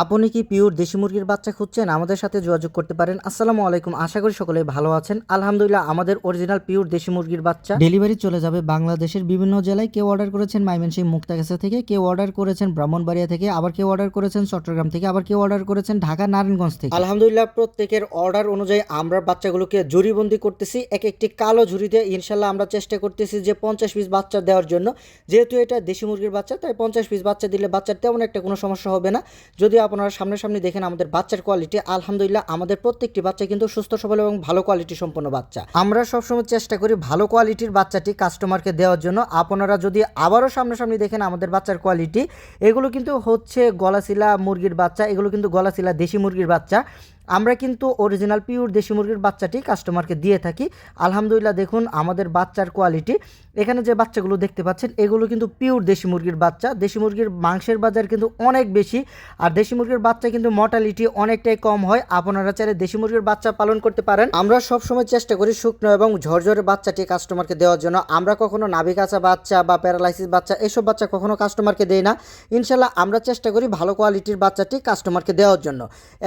আপনি কি পিওর দেশি মুরগির বাচ্চা খুঁজছেন? আমাদের সাথে যোগাযোগ করতে পারেন। আসসালামু আলাইকুম, আশা করি সকলেই ভালো আছেন। আলহামদুলিল্লাহ, আমাদের অরিজিনাল পিওর দেশি মুরগির বাচ্চা ডেলিভারি চলে যাবে বাংলাদেশের বিভিন্ন জেলায়। কেউ অর্ডার করেছেন ময়মনসিংহ মুক্তাগাছা থেকে, কেউ অর্ডার করেছেন ব্রাহ্মণবাড়িয়া থেকে, আবার কেউ অর্ডার করেছেন চট্টগ্রাম থেকে, আবার কেউ অর্ডার করেছেন ঢাকা নারায়ণগঞ্জ থেকে। আলহামদুলিল্লাহ, প্রত্যেকের অর্ডার অনুযায়ী আমরা বাচ্চাগুলোকে ঝুড়িবন্দি করতেছি। এক একটি কালো ঝুড়িতে ইনশাল্লাহ আমরা চেষ্টা করতেছি যে 50 পিস বাচ্চা দেওয়ার জন্য। যেহেতু এটা দেশি মুরগির বাচ্চা, তাই 50 পিস বাচ্চা দিলে বাচ্চার তেমন একটা কোনো সমস্যা হবে না। যদি আপনারা সামনাসামনি দেখেন আমাদের বাচ্চার কোয়ালিটি, আলহামদুলিল্লাহ আমাদের প্রত্যেকটি বাচ্চা কিন্তু সুস্থ সবল এবং ভালো কোয়ালিটি সম্পন্ন বাচ্চা। আমরা সবসময় চেষ্টা করি ভালো কোয়ালিটির বাচ্চাটি কাস্টমারকে দেওয়ার জন্য। আপনারা যদি আবারও সামনাসামনি দেখেন আমাদের বাচ্চার কোয়ালিটি, এগুলো কিন্তু হচ্ছে গলাশিলা মুরগির বাচ্চা, এগুলো কিন্তু গলাশিলা দেশি মুরগির বাচ্চা। আমরা কিন্তু অরিজিনাল পিওর দেশি মুরগির বাচ্চাটি কাস্টমারকে দিয়ে থাকি। আলহামদুলিল্লাহ, দেখুন আমাদের বাচ্চার কোয়ালিটি। এখানে যে বাচ্চাগুলো দেখতে পাচ্ছেন এগুলো কিন্তু পিওর দেশি মুরগির বাচ্চা। দেশি মুরগির মাংসের বাজার কিন্তু অনেক বেশি, আর দেশি মুরগির বাচ্চা কিন্তু মর্টালিটি অনেকটাই কম হয়। আপনারা চাইলে দেশি মুরগির বাচ্চা পালন করতে পারেন। আমরা সবসময় চেষ্টা করি শুকনো এবং ঝরঝরে বাচ্চাটি কাস্টমারকে দেওয়ার জন্য। আমরা কখনো নাভি কাঁচা বাচ্চা বা প্যারালাইসিস বাচ্চা এসব বাচ্চা কখনো কাস্টমারকে দেই না। ইনশাল্লাহ আমরা চেষ্টা করি ভালো কোয়ালিটির বাচ্চাটি কাস্টমারকে দেওয়ার জন্য।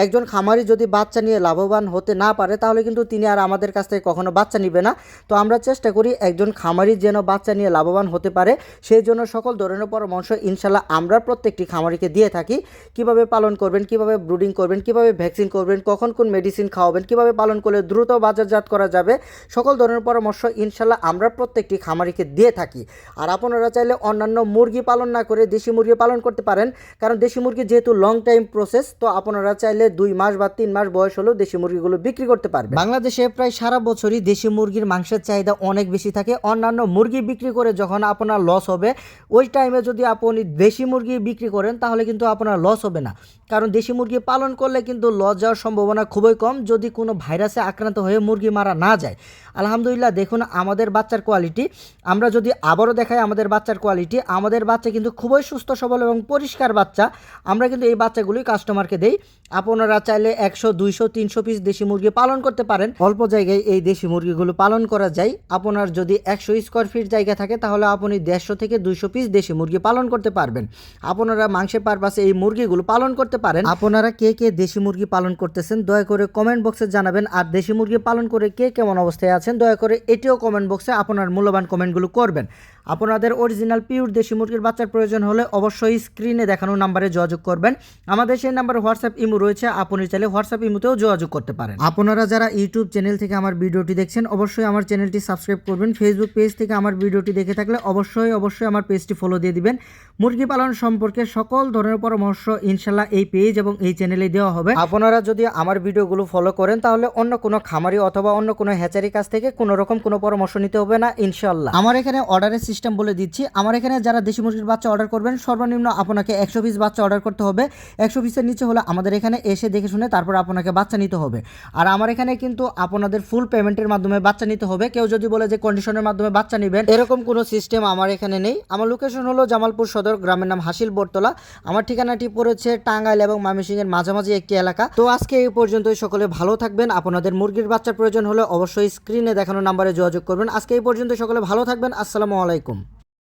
একজন খামারি যদি বাচ্চা নিয়ে লাভবান হতে না পারে তাহলে কিন্তু তিনি আর আমাদের কাছ থেকে কখনো বাচ্চা নিবে না। তো আমরা চেষ্টা করি একজন খামারি যেন বাচ্চা নিয়ে লাভবান হতে পারে, সেই জন্য সকল ধরনের পরামর্শ ইনশাল্লাহ আমরা প্রত্যেকটি খামারিকে দিয়ে থাকি। কিভাবে পালন করবেন, কিভাবে ব্রুডিং করবেন, কিভাবে ভ্যাকসিন করবেন, কখন কোন মেডিসিন খাওয়াবেন, কিভাবে পালন করলে দ্রুত বাজারজাত করা যাবে, সকল ধরনের পরামর্শ ইনশাল্লাহ আমরা প্রত্যেকটি খামারিকে দিয়ে থাকি। আর আপনারা চাইলে অন্যান্য মুরগি পালন না করে দেশি মুরগি পালন করতে পারেন, কারণ দেশি মুরগি যেহেতু লং টাইম প্রসেস, তো আপনারা চাইলে 2 মাস বা 3 মাস বয়স হলেও দেশি মুরগিগুলো বিক্রি করতে পারবেন। বাংলাদেশে প্রায় সারা বছরই দেশি মুরগির মাংসের চাহিদা অনেক বেশি থাকে। অন্যান্য মুরগি বিক্রি করে যখন আপনার লস হবে, ওই টাইমে যদি আপনি দেশি মুরগি বিক্রি করেন তাহলে কিন্তু আপনার লস হবে না, কারণ দেশি মুরগি পালন করলে কিন্তু লস যাওয়ার সম্ভাবনা খুবই কম যদি কোনো ভাইরাসে আক্রান্ত হয়ে মুরগি মারা না যায়। আলহামদুলিল্লাহ, দেখুন আমাদের বাচ্চার কোয়ালিটি। আমরা যদি আবারও দেখাই আমাদের বাচ্চার কোয়ালিটি, আমাদের বাচ্চা কিন্তু খুবই সুস্থ সবল এবং পরিষ্কার বাচ্চা। আমরা কিন্তু এই বাচ্চাগুলোই কাস্টমারকে দেই। আপনারা চাইলে 100, 200, 300 পিস দেশি মুরগি পালন করতে পারেন। অল্প জায়গায় এই দেশি মুরগিগুলো পালন করা যায়। আপনার যদি 100 স্কোয়ার ফিট জায়গা থাকে তাহলে আপনি 150 থেকে 200 পিস দেশি মুরগি পালন করতে পারবেন। আপনারা মাংসের পারপাসে এই মুরগিগুলো পালন করতে পারেন। আপনারা কে কে দেশি মুরগি পালন করতেছেন দয়া করে কমেন্ট বক্সে জানাবেন। আর দেশি মুরগি পালন করে কে কেমন অবস্থায় আছেন দয়া করে এটিও কমেন্ট বক্সে আপনার মূল্যবান কমেন্টগুলো করবেন। আপনাদের অরিজিনাল পিওর দেশি মুরগির বাচ্চার প্রয়োজন হলে অবশ্যই স্ক্রিনে দেখানো নাম্বারে যোগাযোগ করবেন। আমাদের সেই নাম্বারে হোয়াটসঅ্যাপ ইমো রয়েছে, আপনি চাইলে হোয়াটসঅ্যাপ ইমোতেও যোগাযোগ করতে পারেন। আপনারা যারা ইউটিউব চ্যানেল থেকে আমার ভিডিওটি দেখছেন অবশ্যই আমার চ্যানেলটি সাবস্ক্রাইব করবেন। ফেসবুক পেজ থেকে আমার ভিডিওটি দেখে থাকলে অবশ্যই আমার পেজটি ফলো দিয়ে দিবেন। মুরগি পালন সম্পর্কে সকল ধরনের পরামর্শ ইনশাল্লাহ এই পেজ এবং এই চ্যানেলে দেওয়া হবে। আপনারা যদি আমার ভিডিওগুলো ফলো করেন তাহলে অন্য কোনো খামারি অথবা অন্য কোনো হ্যাচারি কাছ থেকে কোনো রকম কোনো পরামর্শ নিতে হবে না ইনশাল্লাহ। আমার এখানে অর্ডারের সিস্টেম বলে দিচ্ছি। আমার এখানে যারা দেশি মুরগির বাচ্চা অর্ডার করবেন সর্বনিম্ন আপনাকে 100 পিস বাচ্চা অর্ডার করতে হবে। 100 পিসের নিচে হলে আমাদের এখানে এসে দেখে শুনে তারপর আপনাকে বাচ্চা নিতে হবে। আর আমার এখানে কিন্তু আপনাদের ফুল পেমেন্টের মাধ্যমে বাচ্চা নিতে হবে। কেউ যদি বলে যে কন্ডিশনের মাধ্যমে বাচ্চা নেবেন, এরকম কোনো সিস্টেম আমার এখানে নেই। আমার লোকেশন হলো জামালপুর সদর, গ্রামের নাম হাসিল বটতলা। আমার ঠিকানাটি পড়েছে টাঙ্গাইল এবং ময়মনসিংহের মাঝামাঝি একটি এলাকা। তো আজকে এই পর্যন্তই, সকলে ভালো থাকবেন। আপনাদের মুরগির বাচ্চার প্রয়োজন হলে অবশ্যই স্ক্রিনে দেখানো নাম্বারে যোগাযোগ করবেন। আজকে এই পর্যন্ত, সকলে ভালো থাকবেন। আসসালামু আলাইকুম।